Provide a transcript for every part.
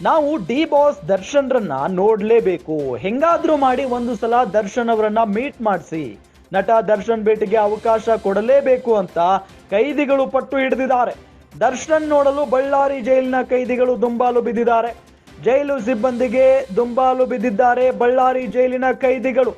ನಾವು D boss ದರ್ಶನ್ರನ್ನ ನೋಡ್ಲೇಬೇಕು, ಹೆಂಗಾದ್ರೂ ಮಾಡಿ ಒಂದು ಸಲ ದರ್ಶನ್ ಅವರನ್ನ ಮೀಟ್ ಮಾಡಿಸಿ ನಟ ದರ್ಶನ್ ಭೇಟಿಗೆ ಅವಕಾಶ ಕೊಡಲೇಬೇಕು ಅಂತ ಕೈದಿಗಳು ಪಟ್ಟು ಹಿಡಿದಿದ್ದಾರೆ. ದರ್ಶನ್ ನೋಡಲು ಬಳ್ಳಾರಿ ಜೈಲಿನ ಕೈದಿಗಳು ದುಂಬಾಲು ಬಿದ್ದಿದ್ದಾರೆ. ಜೈಲು ಸಿಬ್ಬಂದಿಗೆ ದುಂಬಾಲು ಬಿದ್ದಿದ್ದಾರೆ ಬಳ್ಳಾರಿ ಜೈಲಿನ ಕೈದಿಗಳು.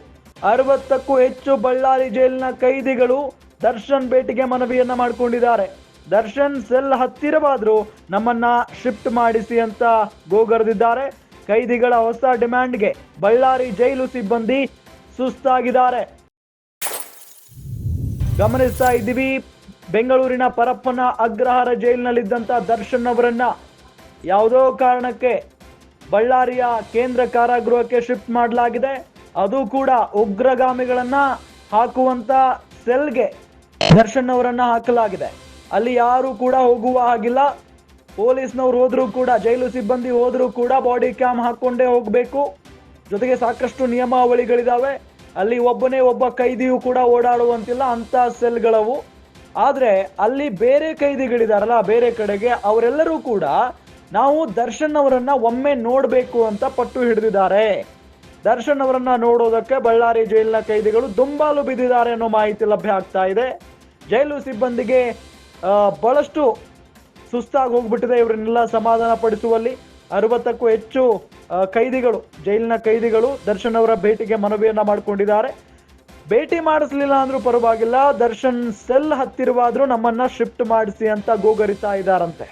60ಕ್ಕೂ ಹೆಚ್ಚು ಬಳ್ಳಾರಿ ಜೈಲಿನ ಕೈದಿಗಳು ದರ್ಶನ್ ಭೇಟಿಗೆ ಮನವಿಯನ್ನ ಮಾಡಿಕೊಂಡಿದ್ದಾರೆ. ದರ್ಶನ್ ಸೆಲ್ ಹತ್ತಿರವಾದ್ರೂ ನಮ್ಮನ್ನ ಶಿಫ್ಟ್ ಮಾಡಿಸಿ ಅಂತ ಗೋಗರೆದಿದ್ದಾರೆ. ಕೈದಿಗಳ ಹೊಸ ಡಿಮ್ಯಾಂಡ್ಗೆ ಬಳ್ಳಾರಿ ಜೈಲು ಸಿಬ್ಬಂದಿ ಸುಸ್ತಾಗಿದ್ದಾರೆ. ಗಮನಿಸ್ತಾ ಇದ್ದೀವಿ, ಬೆಂಗಳೂರಿನ ಪರಪ್ಪನ ಅಗ್ರಹಾರ ಜೈಲಿನಲ್ಲಿದ್ದಂಥ ದರ್ಶನ್ ಅವರನ್ನ ಯಾವುದೋ ಕಾರಣಕ್ಕೆ ಬಳ್ಳಾರಿಯ ಕೇಂದ್ರ ಕಾರಾಗೃಹಕ್ಕೆ ಶಿಫ್ಟ್ ಮಾಡಲಾಗಿದೆ. ಅದು ಕೂಡ ಉಗ್ರಗಾಮಿಗಳನ್ನ ಹಾಕುವಂತ ಸೆಲ್ಗೆ ದರ್ಶನ್ ಅವರನ್ನ ಹಾಕಲಾಗಿದೆ. ಅಲ್ಲಿ ಯಾರು ಕೂಡ ಹೋಗುವ ಹಾಗಿಲ್ಲ. ಪೊಲೀಸ್ನವ್ರು ಹೋದ್ರೂ ಕೂಡ, ಜೈಲು ಸಿಬ್ಬಂದಿ ಹೋದ್ರೂ ಕೂಡ ಬಾಡಿ ಕ್ಯಾಮ್ ಹಾಕೊಂಡೇ ಹೋಗಬೇಕು. ಜೊತೆಗೆ ಸಾಕಷ್ಟು ನಿಯಮಾವಳಿಗಳಿದಾವೆ. ಅಲ್ಲಿ ಒಬ್ಬನೇ ಒಬ್ಬ ಕೈದಿಯೂ ಕೂಡ ಓಡಾಡುವಂತಿಲ್ಲ, ಅಂತ ಸೆಲ್ಗಳವು. ಆದ್ರೆ ಅಲ್ಲಿ ಬೇರೆ ಕೈದಿಗಳಿದಾರಲ್ಲ ಬೇರೆ ಕಡೆಗೆ, ಅವರೆಲ್ಲರೂ ಕೂಡ ನಾವು ದರ್ಶನ್ ಅವರನ್ನ ಒಮ್ಮೆ ನೋಡಬೇಕು ಅಂತ ಪಟ್ಟು ಹಿಡಿದಿದ್ದಾರೆ. ದರ್ಶನ್ ಅವರನ್ನ ನೋಡೋದಕ್ಕೆ ಬಳ್ಳಾರಿ ಜೈಲಿನ ಕೈದಿಗಳು ದುಂಬಾಲು ಬಿದ್ದಿದ್ದಾರೆ ಅನ್ನೋ ಮಾಹಿತಿ ಲಭ್ಯ ಆಗ್ತಾ ಇದೆ. ಜೈಲು ಸಿಬ್ಬಂದಿಗೆ ಬಹಳಷ್ಟು ಸುಸ್ತಾಗಿ ಹೋಗ್ಬಿಟ್ಟಿದೆ ಇವರನ್ನೆಲ್ಲ ಸಮಾಧಾನ ಪಡಿಸುವಲ್ಲಿ. 60ಕ್ಕೂ ಹೆಚ್ಚು ಕೈದಿಗಳು, ಜೈಲಿನ ಕೈದಿಗಳು ದರ್ಶನ್ ಅವರ ಭೇಟಿಗೆ ಮನವಿಯನ್ನ ಮಾಡಿಕೊಂಡಿದ್ದಾರೆ. ಭೇಟಿ ಮಾಡಿಸ್ಲಿಲ್ಲ ಅಂದ್ರೂ ಪರವಾಗಿಲ್ಲ, ದರ್ಶನ್ ಸೆಲ್ ಹತ್ತಿರವಾದ್ರೂ ನಮ್ಮನ್ನ ಶಿಫ್ಟ್ ಮಾಡಿಸಿ ಅಂತ ಗೋಗರಿತಾ ಇದ್ದಾರಂತೆ.